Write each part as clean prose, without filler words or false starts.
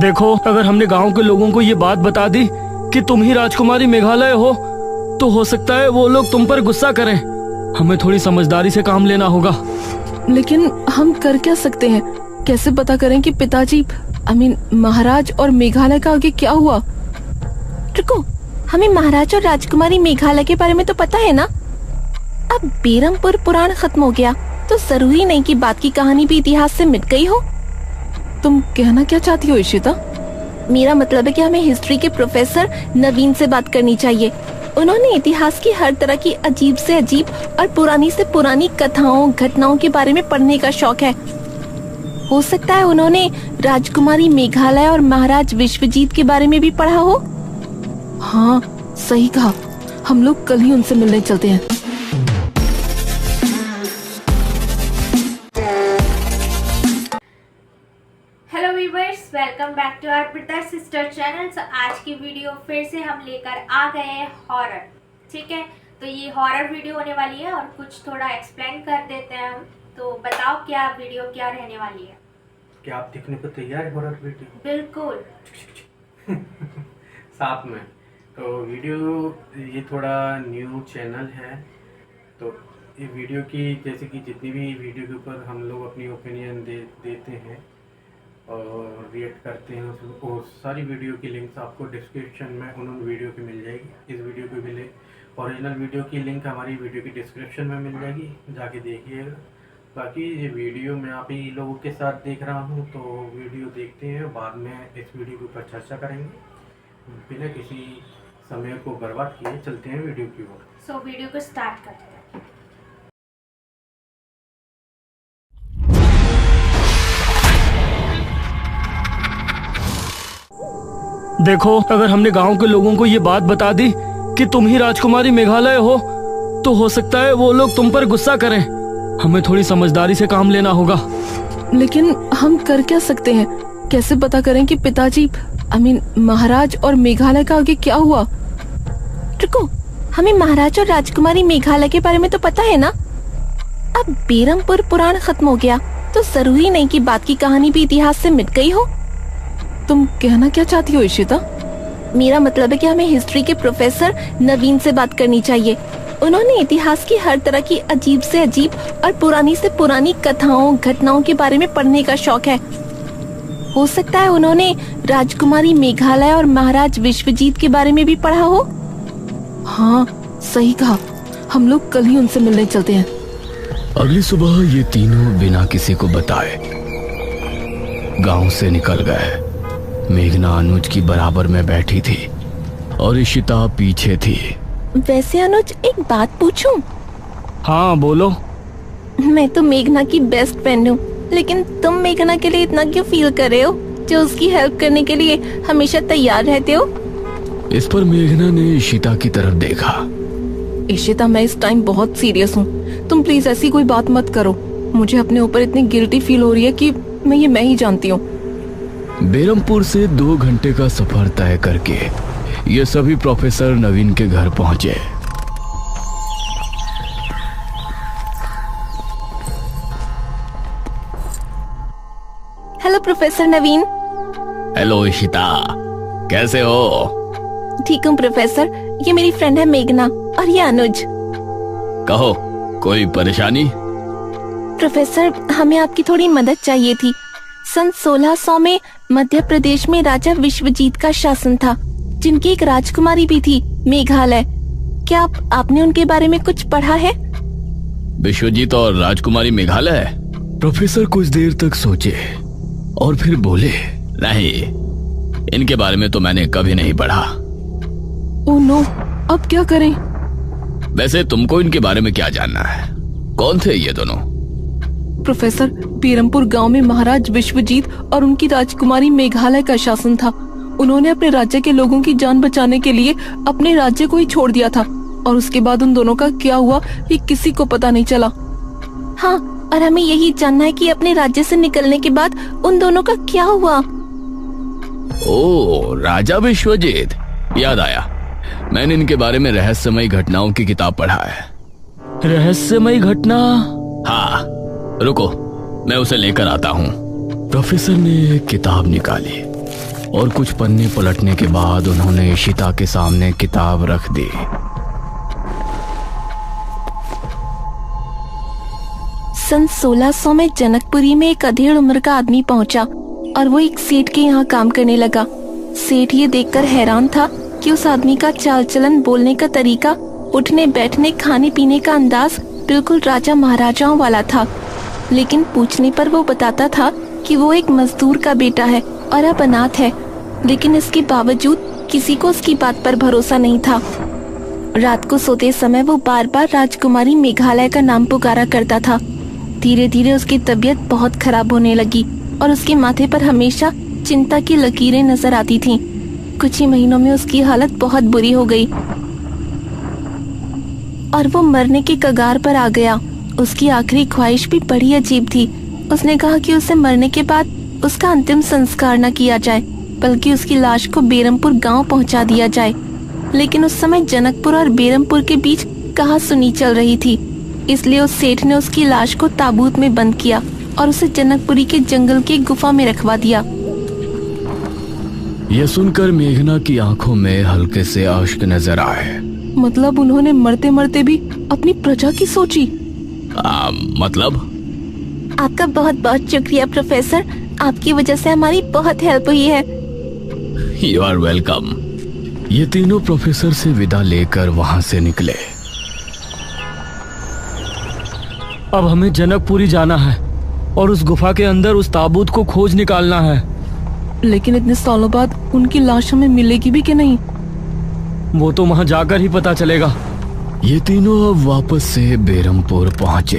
देखो, अगर हमने गांव के लोगों को ये बात बता दी कि तुम ही राजकुमारी मेघालय हो, तो हो सकता है वो लोग तुम पर गुस्सा करें। हमें थोड़ी समझदारी से काम लेना होगा। लेकिन हम कर क्या सकते हैं? कैसे पता करें कि पिताजी महाराज और मेघालय का आगे क्या हुआ? रुको, हमें महाराज और राजकुमारी मेघालय के बारे में तो पता है ना। अब बेरमपुर पुराण खत्म हो गया तो जरूरी नहीं कि बात की कहानी भी इतिहास से मिट गई हो। तुम कहना क्या चाहती हो इशिता? मेरा मतलब है कि हमें हिस्ट्री के प्रोफेसर नवीन से बात करनी चाहिए। उन्होंने इतिहास की हर तरह की अजीब से अजीब और पुरानी से पुरानी कथाओं घटनाओं के बारे में पढ़ने का शौक है। हो सकता है उन्होंने राजकुमारी मेघालय और महाराज विश्वजीत के बारे में भी पढ़ा हो। हाँ, सही कहा। हम लोग कल ही उनसे मिलने चलते हैं। Hello viewers, welcome back to our brother sister channel. आज की वीडियो फिर से हम लेकर आ गए हैं हॉरर। ठीक है, तो ये हॉरर वीडियो होने वाली है और कुछ थोड़ा एक्सप्लेन कर देते हैं हम। तो बताओ क्या वीडियो क्या रहने वाली है? क्या आप देखने को तैयार है हॉरर वीडियो? बिल्कुल। साथ में तो वीडियो ये थोड़ा न्यू चैनल है, तो ये वीडियो की जैसे कि जितनी भी वीडियो के ऊपर हम लोग अपनी ओपिनियन देते हैं और रिएक्ट करते हैं, वो सारी वीडियो की लिंक्स आपको डिस्क्रिप्शन में उन वीडियो की मिल जाएगी। इस वीडियो की भी लिंक, ओरिजिनल वीडियो की लिंक हमारी वीडियो की डिस्क्रिप्शन में मिल जाएगी, जाके देखिएगा। बाकी ये वीडियो मैं आप ही लोगों के साथ देख रहा हूँ, तो वीडियो देखते हैं, बाद में इस वीडियो के ऊपर चर्चा करेंगे। बिना किसी समय को बर्बाद किए चलते हैं वीडियो की ओर। सो वीडियो को स्टार्ट करते हैं। देखो, अगर हमने गांव के लोगों को ये बात बता दी कि तुम ही राजकुमारी मेघालय हो, तो हो सकता है वो लोग तुम पर गुस्सा करें। हमें थोड़ी समझदारी से काम लेना होगा। लेकिन हम कर क्या सकते हैं? कैसे पता करें कि पिताजी महाराज और मेघालय का आगे क्या हुआ? रुको, हमें महाराज और राजकुमारी मेघालय के बारे में तो पता है ना। अब बेरमपुर पुराण खत्म हो गया तो जरूरी नहीं कि बात की कहानी भी इतिहास से मिट गई हो। तुम कहना क्या चाहती हो इशिता? मेरा मतलब है कि हमें हिस्ट्री के प्रोफेसर नवीन से बात करनी चाहिए। उन्होंने इतिहास की हर तरह की अजीब से अजीब और पुरानी से पुरानी कथाओं घटनाओं के बारे में पढ़ने का शौक है। हो सकता है उन्होंने राजकुमारी मेघालय और महाराज विश्वजीत के बारे में भी पढ़ा हो। हाँ, सही कहा। हम लोग कल ही उनसे मिलने चलते हैं। अगली सुबह ये तीनों बिना किसी को बताए गांव से निकल गए। मेघना अनुज की बराबर में बैठी थी और इशिता पीछे थी। वैसे अनुज, एक बात पूछूं? हाँ, बोलो। मैं तो मेघना की बेस्ट फ्रेंड हूँ, लेकिन तुम मेघना के लिए इतना क्यों फील कर रहे हो, जो उसकी हेल्प करने के लिए हमेशा तैयार रहते हो? इस पर मेघना ने इशिता की तरफ देखा। इशिता, मैं इस टाइम बहुत सीरियस हूँ। तुम प्लीज ऐसी कोई बात मत करो। मुझे अपने ऊपर इतनी गिल्टी फील हो रही है कि मैं ही जानती हूँ। बेरमपुर से 2 घंटे का सफर तय करके ये सभी प्रोफेसर नवीन के घर पहुंचे। हेलो प्रोफेसर नवीन। हेलो इशिता, कैसे हो? ठीक हूँ प्रोफेसर। ये मेरी फ्रेंड है मेघना और ये अनुज। कहो, कोई परेशानी? प्रोफेसर, हमें आपकी थोड़ी मदद चाहिए थी। सन 1600 में मध्य प्रदेश में राजा विश्वजीत का शासन था, जिनकी एक राजकुमारी भी थी, मेघालय। क्या आपने उनके बारे में कुछ पढ़ा है? विश्वजीत और राजकुमारी मेघालय? प्रोफेसर कुछ देर तक सोचे और फिर बोले, नहीं, इनके बारे में तो मैंने कभी नहीं पढ़ा। ओह नो, अब क्या करें? वैसे तुमको इनके बारे में क्या जानना है? कौन थे ये दोनों? प्रोफेसर, बेरमपुर गांव में महाराज विश्वजीत और उनकी राजकुमारी मेघालय का शासन था। उन्होंने अपने राज्य के लोगों की जान बचाने के लिए अपने राज्य को ही छोड़ दिया था, और उसके बाद उन दोनों का क्या हुआ ये किसी को पता नहीं चला। हाँ, और हमें यही जानना है कि अपने राज्य से निकलने के बाद उन दोनों का क्या हुआ। ओह, राजा विश्वजीत, याद आया। मैंने इनके बारे में रहस्यमयी घटनाओं की किताब पढ़ा है। रहस्यमयी घटना? हाँ, रुको, मैं उसे लेकर आता हूँ। प्रोफेसर ने एक किताब निकाली और कुछ पन्ने पलटने के बाद उन्होंने इशिता के सामने किताब रख दी। सन 1600 में जनकपुरी में एक अधेड़ उम्र का आदमी पहुंचा और वो एक सेठ के यहाँ काम करने लगा। सेठ ये देखकर हैरान था कि उस आदमी का चाल चलन, बोलने का तरीका, उठने बैठने, खाने पीने का अंदाज बिल्कुल राजा महाराजाओं वाला था। लेकिन पूछने पर वो बताता था कि वो एक मजदूर का बेटा है और अब अनाथ है। लेकिन इसके बावजूद किसी को उसकी बात पर भरोसा नहीं था। रात को सोते समय वो बार बार राजकुमारी मेघालय का नाम पुकारा करता था। धीरे धीरे उसकी तबीयत बहुत खराब होने लगी और उसके माथे पर हमेशा चिंता की लकीरें नजर आती थीं। कुछ ही महीनों में उसकी हालत बहुत बुरी हो गई और वो मरने के कगार पर आ गया। उसकी आखिरी ख्वाहिश भी बड़ी अजीब थी। उसने कहा कि उसे मरने के बाद उसका अंतिम संस्कार न किया जाए, बल्कि उसकी लाश को बेरमपुर गांव पहुंचा दिया जाए। लेकिन उस समय जनकपुर और बेरमपुर के बीच कहासुनी चल रही थी, इसलिए उस सेठ ने उसकी लाश को ताबूत में बंद किया और उसे जनकपुरी के जंगल की गुफा में रखवा दिया। यह सुनकर मेघना की आंखों में हल्के से अश्क नजर आए। मतलब उन्होंने मरते मरते भी अपनी प्रजा की सोची। मतलब? आपका बहुत बहुत शुक्रिया प्रोफेसर, आपकी वजह से हमारी बहुत हेल्प हुई है। You are welcome. ये तीनों प्रोफेसर से विदा लेकर वहां से निकले। अब हमें जनकपुरी जाना है और उस गुफा के अंदर उस ताबूत को खोज निकालना है। लेकिन इतने सालों बाद उनकी लाश हमें मिलेगी भी कि नहीं? वो तो वहां जाकर ही पता चलेगा। ये तीनों अब वापस से बेरमपुर पहुंचे।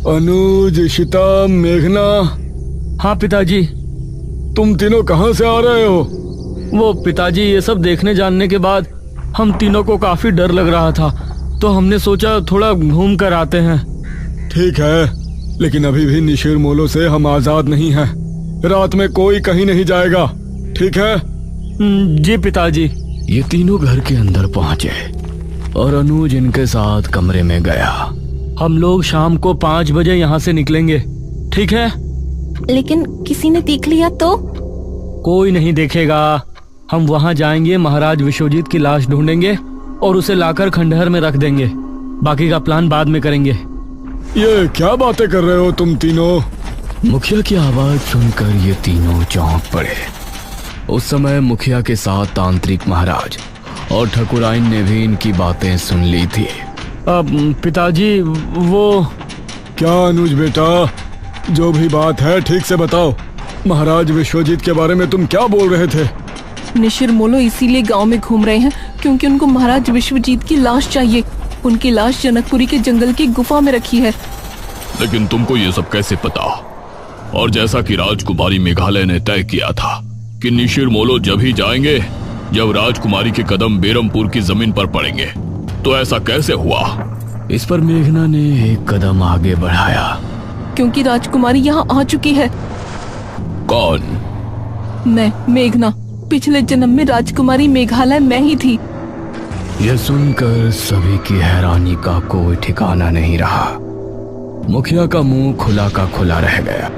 अनुज, इशिता, मेघना। हाँ पिताजी। तुम तीनों कहाँ से आ रहे हो? वो पिताजी, ये सब देखने जानने के बाद हम तीनों को काफी डर लग रहा था, तो हमने सोचा थोड़ा घूम कर आते हैं। ठीक है, लेकिन अभी भी निशिर मोलो से हम आजाद नहीं हैं। रात में कोई कहीं नहीं जाएगा, ठीक है? जी पिताजी। ये तीनों घर के अंदर पहुंचे और अनुज इनके साथ कमरे में गया। हम लोग शाम को 5 बजे यहाँ से निकलेंगे, ठीक है? लेकिन किसी ने देख लिया तो? कोई नहीं देखेगा। हम वहाँ जाएंगे, महाराज विश्वजीत की लाश ढूंढेंगे और उसे लाकर खंडहर में रख देंगे। बाकी का प्लान बाद में करेंगे। ये क्या बातें कर रहे हो तुम तीनों? मुखिया की आवाज सुनकर ये तीनों चौंक पड़े। उस समय मुखिया के साथ तांत्रिक महाराज और ठकुराइन ने भी इनकी बातें सुन ली थी। अब पिताजी, वो क्या अनुज बेटा, जो भी बात है ठीक से बताओ। महाराज विश्वजीत के बारे में तुम क्या बोल रहे थे? निशिर मोलो इसीलिए गांव में घूम रहे हैं क्योंकि उनको महाराज विश्वजीत की लाश चाहिए। उनकी लाश जनकपुरी के जंगल की गुफा में रखी है। लेकिन तुमको ये सब कैसे पता? और जैसा कि राजकुमारी मेघालय ने तय किया था कि निशिर मोलो जब ही जाएंगे जब राजकुमारी के कदम बेरमपुर की जमीन पर पड़ेंगे, तो ऐसा कैसे हुआ? इस पर मेघना ने एक कदम आगे बढ़ाया। क्योंकि राजकुमारी यहाँ आ चुकी है। कौन? मैं, मेघना। पिछले जन्म में राजकुमारी मेघालय मैं ही थी। यह सुनकर सभी की हैरानी का कोई ठिकाना नहीं रहा। मुखिया का मुंह खुला का खुला रह गया।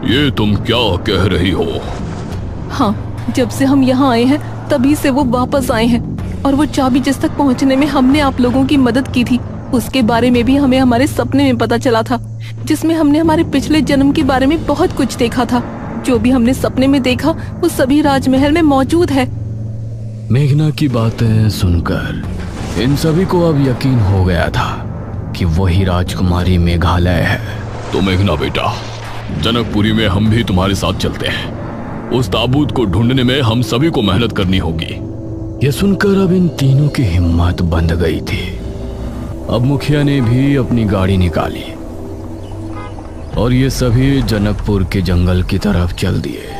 ये तुम क्या कह रही हो? हाँ, जब से हम यहाँ आए हैं तभी से वो वापस आए हैं और वो चाबी जिस तक पहुँचने में हमने आप लोगों की मदद की थी, उसके बारे में भी हमें हमारे सपने में पता चला था, जिसमें हमने हमारे पिछले जन्म के बारे में बहुत कुछ देखा था। जो भी हमने सपने में देखा वो सभी राजमहल में मौजूद है। मेघना की बातें सुनकर इन सभी को अब यकीन हो गया था कि वही राजकुमारी मेघालय है। तो मेघना बेटा, जनकपुरी में हम भी तुम्हारे साथ चलते हैं। उस ताबूत को ढूंढने में हम सभी को मेहनत करनी होगी। यह सुनकर अब इन तीनों की हिम्मत बंध गई थी। अब मुखिया ने भी अपनी गाड़ी निकाली और ये सभी जनकपुर के जंगल की तरफ चल दिए।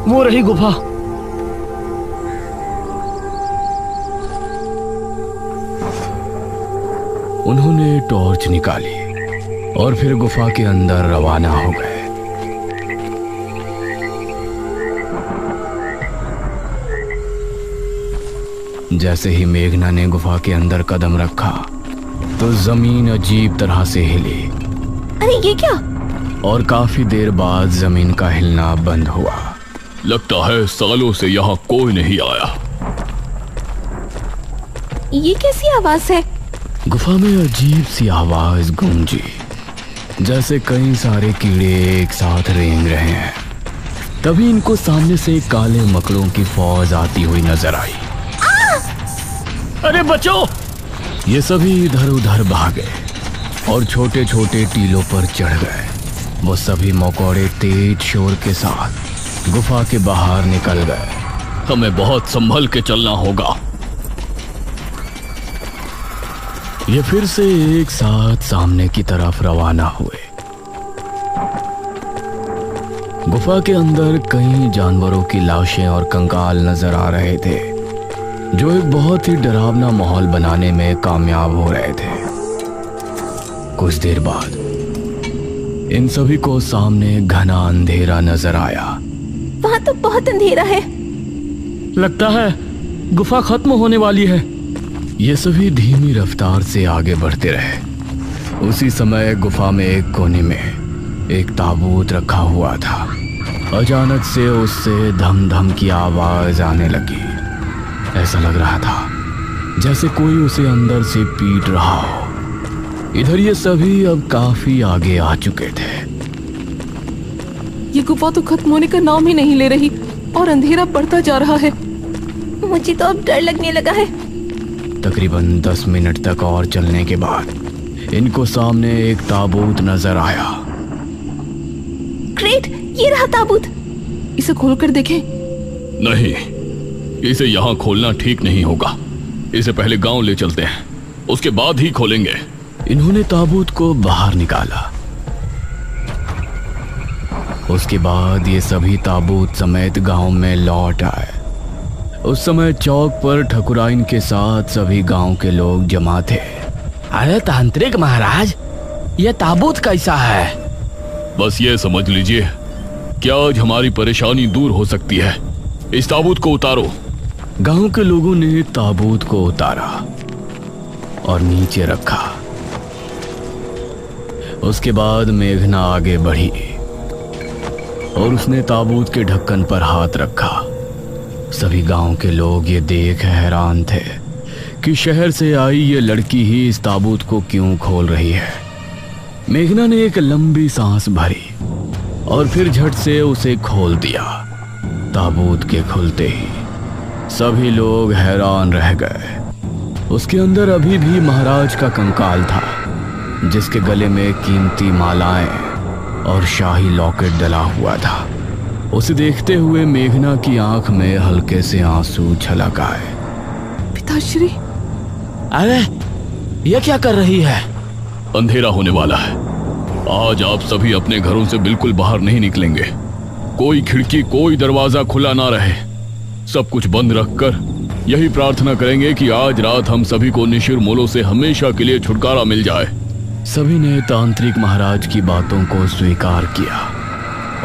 वो रही गुफा। उन्होंने टॉर्च निकाली और फिर गुफा के अंदर रवाना हो गए। जैसे ही मेघना ने गुफा के अंदर कदम रखा तो जमीन अजीब तरह से हिली अरे ये क्या? और काफी देर बाद जमीन का हिलना बंद हुआ। लगता है सालों से यहाँ कोई नहीं आया। ये कैसी आवाज है? गुफा में अजीब सी आवाज गूंजी, जैसे कई सारे कीड़े एक साथ रेंग रहे हैं। तभी इनको सामने से काले मकड़ों की फौज आती हुई नजर आई। अरे बचो! ये सभी इधर उधर भागे और छोटे छोटे टीलों पर चढ़ गए। वो सभी मकोड़े तेज शोर के साथ गुफा के बाहर निकल गए। हमें बहुत संभल के चलना होगा। ये फिर से एक साथ सामने की तरफ रवाना हुए। गुफा के अंदर कई जानवरों की लाशें और कंकाल नजर आ रहे थे, जो एक बहुत ही डरावना माहौल बनाने में कामयाब हो रहे थे। कुछ देर बाद इन सभी को सामने घना अंधेरा नजर आया। वहाँ तो बहुत अंधेरा है। लगता है गुफा खत्म होने वाली है। ये सभी धीमी रफ्तार से आगे बढ़ते रहे। उसी समय गुफा में एक कोने में एक ताबूत रखा हुआ था। अचानक से उससे धम धम की आवाज आने लगी। ऐसा लग रहा था जैसे कोई उसे अंदर से पीट रहा हो। इधर ये सभी अब काफी आगे आ चुके थे। ये गुफा तो खत्म होने का नाम ही नहीं ले रही और अंधेरा बढ़ता जा रहा है। मुझे तो अब डर लगने लगा है। तकरीबन 10 मिनट तक और चलने के बाद इनको सामने एक ताबूत नजर आया। ग्रेट, ये रहा ताबूत। इसे खोलकर देखें। नहीं, इसे यहाँ खोलना ठीक नहीं होगा। इसे पहले गांव ले चलते हैं, उसके बाद ही खोलेंगे। इन्होंने ताबूत को बाहर निकाला। उसके बाद ये सभी ताबूत समेत गांव में लौट आए। उस समय चौक पर ठकुराइन के साथ सभी गांव के लोग जमा थे। अरे तांत्रिक महाराज, ये ताबूत कैसा है? बस ये समझ लीजिए कि आज हमारी परेशानी दूर हो सकती है। इस ताबूत को उतारो। गांव के लोगों ने ताबूत को उतारा और नीचे रखा। उसके बाद मेघना आगे बढ़ी और उसने ताबूत के ढक्कन पर हाथ रखा। सभी गांव के लोग ये देख हैरान थे कि शहर से आई ये लड़की ही इस ताबूत को क्यों खोल रही है। मेघना ने एक लंबी सांस भरी और फिर झट से उसे खोल दिया। ताबूत के खुलते ही सभी लोग हैरान रह गए। उसके अंदर अभी भी महाराज का कंकाल था, जिसके गले में कीमती मालाएं और शाही लॉकेट डला हुआ था। उसे देखते हुए मेघना की आंख में हल्के से आंसू छलक आए। पिताश्री, अरे ये क्या कर रही है? अंधेरा होने वाला है। आज आप सभी अपने घरों से बिल्कुल बाहर नहीं निकलेंगे। कोई खिड़की, कोई दरवाजा खुला ना रहे। सब कुछ बंद रखकर यही प्रार्थना करेंगे कि आज रात हम सभी को निशिर मोलो से हमेशा के लिए छुटकारा मिल जाए। सभी ने तांत्रिक महाराज की बातों को स्वीकार किया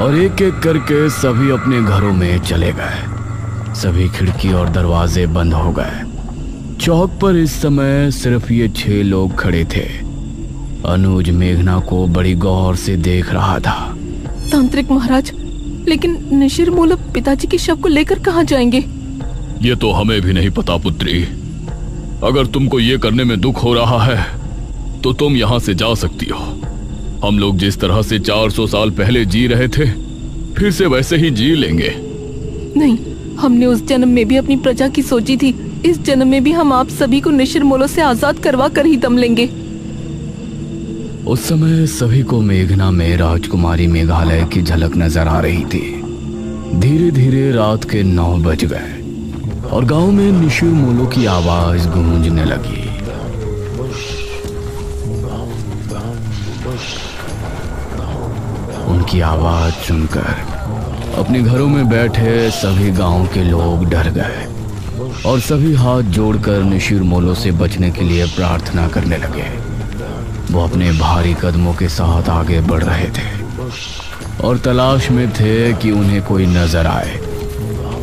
और एक एक करके सभी अपने घरों में चले गए। सभी खिड़की और दरवाजे बंद हो गए। चौक पर इस समय सिर्फ ये 6 लोग खड़े थे। अनुज मेघना को बड़ी गौर से देख रहा था। तांत्रिक महाराज, लेकिन निशिर मोलो पिताजी के शव को लेकर कहाँ जाएंगे? ये तो हमें भी नहीं पता पुत्री। अगर तुमको ये करने में दुख हो रहा है तो तुम यहाँ से जा सकती हो। हम लोग जिस तरह से 400 साल पहले जी रहे थे, फिर से वैसे ही जी लेंगे। नहीं, हमने उस जन्म में भी अपनी प्रजा की सोची थी। इस जन्म में भी हम आप सभी को निशिर मोलो से आजाद करवा कर ही दम लेंगे। उस समय सभी को मेघना में राजकुमारी मेघालय की झलक नजर आ रही थी। धीरे धीरे रात के 9 बज गए और गांव में निशिर मोलो की आवाज गूंजने लगी। उनकी आवाज सुनकर अपने घरों में बैठे सभी गांव के लोग डर गए और सभी हाथ जोड़कर निशिर मोलो से बचने के लिए प्रार्थना करने लगे। वो अपने भारी कदमों के साथ आगे बढ़ रहे थे और तलाश में थे कि उन्हें कोई नजर आए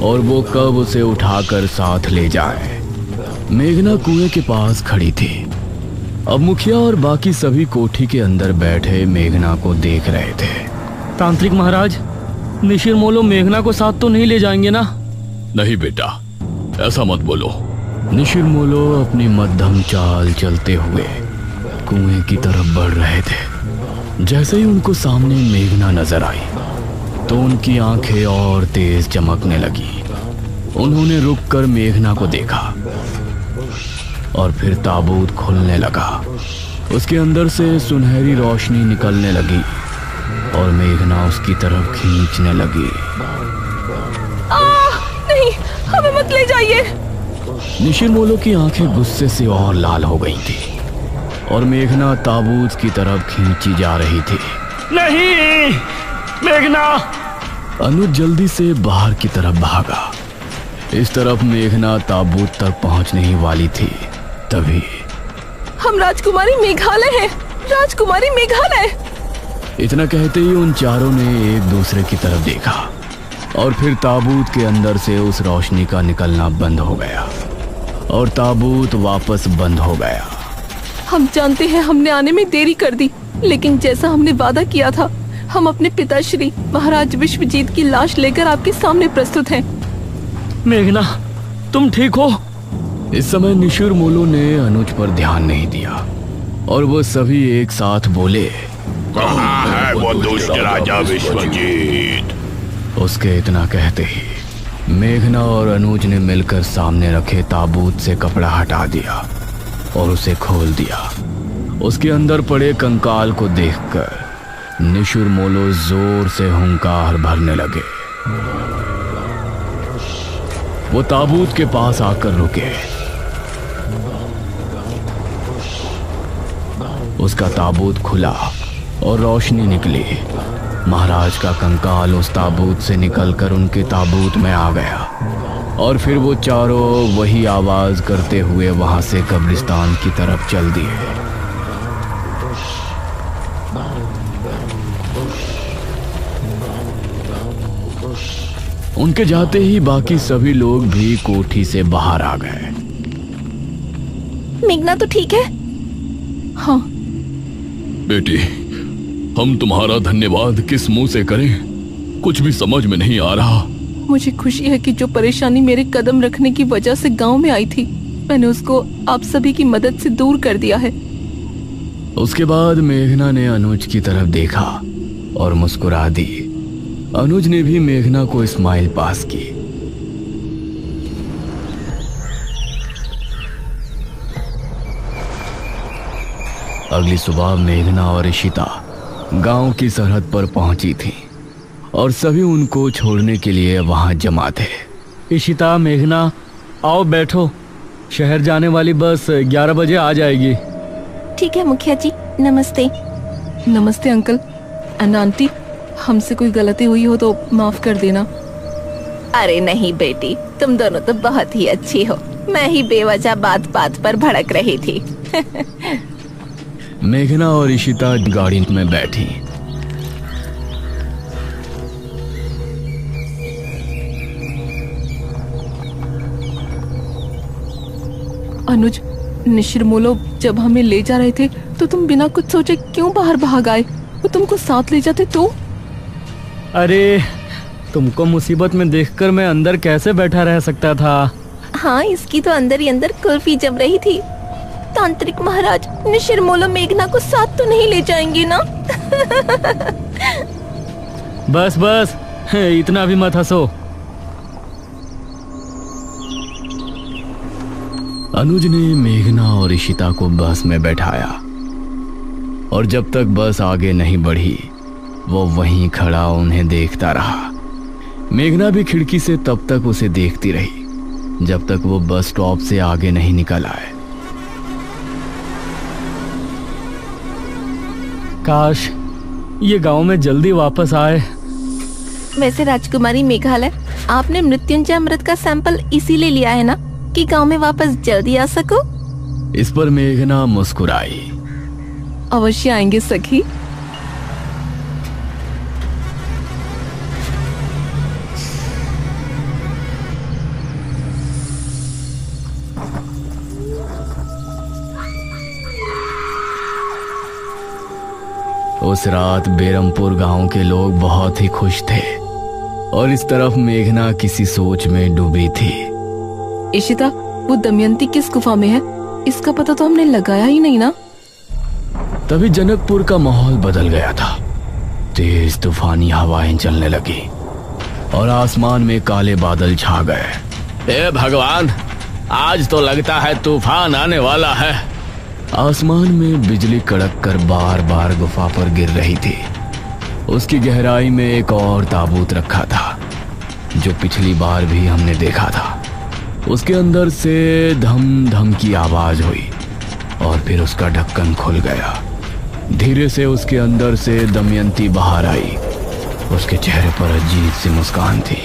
और वो कब उसे उठाकर साथ ले जाए। मेघना कुएं के पास खड़ी थी। अब मुखिया और बाकी सभी कोठी के अंदर बैठे मेघना को देख रहे थे। तांत्रिक महाराज, निशिर मोलो मेघना को साथ तो नहीं ले जाएंगे ना? नहीं बेटा, ऐसा मत बोलो। निशिर मोलो अपनी मध्यम चाल चलते हुए कुएं की तरफ बढ़ रहे थे। जैसे ही उनको सामने मेघना नजर आई तो उनकी आंखें और तेज चमकने लगी। उन्होंने रुककर मेघना को देखा और फिर ताबूत खुलने लगा। उसके अंदर से सुनहरी रोशनी निकलने लगी और मेघना उसकी तरफ खींचने लगी। नहीं, हमें मत ले जाइए। निशिर मोलो की आंखें गुस्से से और लाल हो गई थी और मेघना ताबूत की तरफ खींची जा रही थी। नहीं, मेघना! अनुज जल्दी से बाहर की तरफ भागा। इस तरफ मेघना ताबूत तक पहुंचने ही वाली थी, तभी हम राजकुमारी मेघालय हैं। राजकुमारी मेघालय! इतना कहते ही उन चारों ने एक दूसरे की तरफ देखा और फिर ताबूत के अंदर से उस रोशनी का निकलना बंद हो गया और ताबूत वापस बंद हो गया। हम जानते हैं हमने आने में देरी कर दी, लेकिन जैसा हमने वादा किया था, हम अपने पिताश्री महाराज विश्वजीत की लाश लेकर आपके सामने प्रस्तुत हैं। मेघना, तुम ठीक हो? इस समय निशिर मोलो ने अनुज पर ध्यान नहीं दिया और वो सभी एक साथ बोले, कहाँ है वो दुष्ट राजा विश्वजीत? उसके इतना कहते ही मेघना और अनुज ने मिलकर सामने रखे ताबूत से कपड़ा हटा दिया और उसे खोल दिया। उसके अंदर पड़े कंकाल को देखकर निशिर मोलो जोर से हुंकार भरने लगे। वो ताबूत के पास आकर रुके। उसका ताबूत खुला और रोशनी निकली। महाराज का कंकाल उस ताबूत से निकलकर उनके ताबूत में आ गया और फिर वो चारों वही आवाज करते हुए वहां से कब्रिस्तान की तरफ चल दिए। उनके जाते ही बाकी सभी लोग भी कोठी से बाहर आ गए। मेघना तो ठीक है? हाँ। बेटी, हम तुम्हारा धन्यवाद किस मुंह से करें, कुछ भी समझ में नहीं आ रहा। मुझे खुशी है कि जो परेशानी मेरे कदम रखने की वजह से गांव में आई थी, मैंने उसको आप सभी की मदद से दूर कर दिया है। उसके बाद मेघना ने अनुज की तरफ देखा और मुस्कुरा दी। अनुज ने भी मेघना को स्माइल पास की। अगली सुबह मेघना और इशिता गांव की सरहद पर पहुंची थी और सभी उनको छोड़ने के लिए वहां जमा थे। इशिता, मेघना, आओ बैठो। शहर जाने वाली बस 11 बजे आ जाएगी। ठीक है मुखिया जी, नमस्ते। नमस्ते अंकल एंड आंटी। हमसे कोई गलती हुई हो तो माफ कर देना। अरे नहीं बेटी, तुम दोनों तो बहुत ही अच्छी हो। मैं ही बेवजह बात बात पर भड़क रही थी। मेघना और इशिता गाड़ी में बैठी। अनुज, निशिर मोलो जब हमें ले जा रहे थे तो तुम बिना कुछ सोचे क्यों बाहर भाग आए? वो तुमको साथ ले जाते तो? अरे, तुमको मुसीबत में देखकर मैं अंदर कैसे बैठा रह सकता था? हाँ, इसकी तो अंदर ही अंदर कुल्फी जम रही थी। तांत्रिक महाराज, निशिर मोलो मेघना को साथ तो नहीं ले जाएंगे ना? बस बस, इतना भी मत हंसो। अनुज ने मेघना और इशिता को बस में बैठाया और जब तक बस आगे नहीं बढ़ी वो वहीं खड़ा उन्हें देखता रहा। मेघना भी खिड़की से तब तक उसे देखती रही जब तक वो बस स्टॉप से आगे नहीं निकल आए। काश ये गांव में जल्दी वापस आए। वैसे राजकुमारी मेघालय, आपने मृत्युंजय अमृत का सैंपल इसीलिए लिया है ना कि गांव में वापस जल्दी आ सको? इस पर मेघना मुस्कुराई। अवश्य आएंगे सखी। उस रात बेरमपुर गांव के लोग बहुत ही खुश थे और इस तरफ मेघना किसी सोच में डूबी थी। इशिता, वो दमयंती किस गुफा में है, इसका पता तो हमने लगाया ही नहीं ना। तभी जनकपुर का माहौल बदल गया था। तेज तूफानी हवाएं चलने लगी और आसमान में काले बादल छा गए। हे भगवान, आज तो लगता है तूफान आने वाला है। आसमान में बिजली कड़क कर बार बार गुफा पर गिर रही थी। उसकी गहराई में एक और ताबूत रखा था जो पिछली बार भी हमने देखा था। उसके अंदर से धम धम की आवाज हुई और फिर उसका ढक्कन खुल गया। धीरे से उसके अंदर से दमयंती बाहर आई। उसके चेहरे पर अजीब सी मुस्कान थी।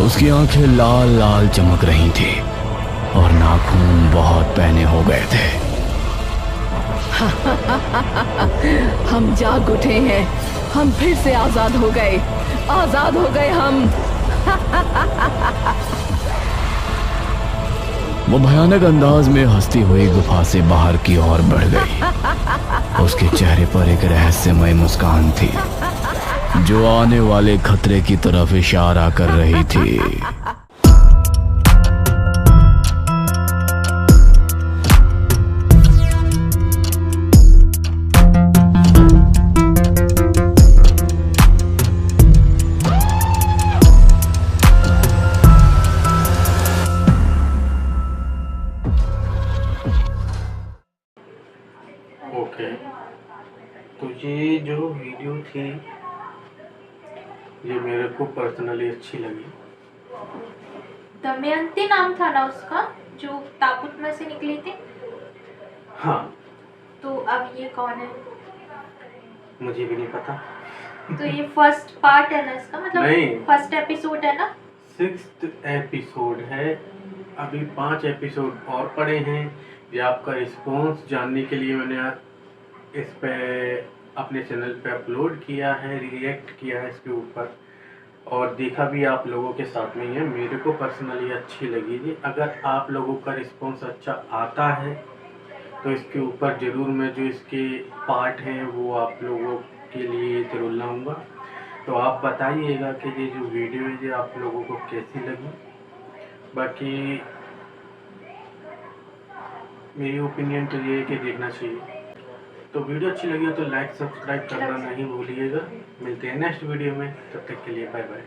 उसकी आंखें लाल लाल चमक रही थी और नाखून बहुत पैने हो गए थे। हम जाग उठे हैं, हम फिर से आजाद हो गए, आजाद हो गए हम। वो भयानक अंदाज में हंसती हुई गुफा से बाहर की ओर बढ़ गई। उसके चेहरे पर एक रहस्यमय मुस्कान थी जो आने वाले खतरे की तरफ इशारा कर रही थी। ओके, तो ये जो वीडियो थी ये मेरे को पर्सनली अच्छी लगी। दमयंती नाम था ना उसका, जो ताबूत में से निकली थी। हाँ, तो अब ये कौन है? मुझे भी नहीं पता। तो ये फर्स्ट पार्ट है ना इसका, मतलब नहीं। फर्स्ट एपिसोड है ना? 6th एपिसोड है। अभी 5 एपिसोड और पड़े हैं। ये आपका रिस्पॉन्स जानने के लिए मैंने इस पे अपने चैनल पे अपलोड किया है, रिएक्ट किया है इसके ऊपर और देखा भी आप लोगों के साथ में ही है। मेरे को पर्सनली अच्छी लगी थी। अगर आप लोगों का रिस्पॉन्स अच्छा आता है तो इसके ऊपर ज़रूर मैं जो इसके पार्ट हैं वो आप लोगों के लिए ज़रूर लाऊंगा। तो आप बताइएगा कि ये जो वीडियो है ये आप लोगों को कैसी लगी। बाकी मेरी ओपिनियन तो ये है कि देखना चाहिए। तो वीडियो अच्छी लगी हो तो लाइक सब्सक्राइब करना नहीं भूलिएगा। मिलते हैं नेक्स्ट वीडियो में, तब तक के लिए बाय बाय।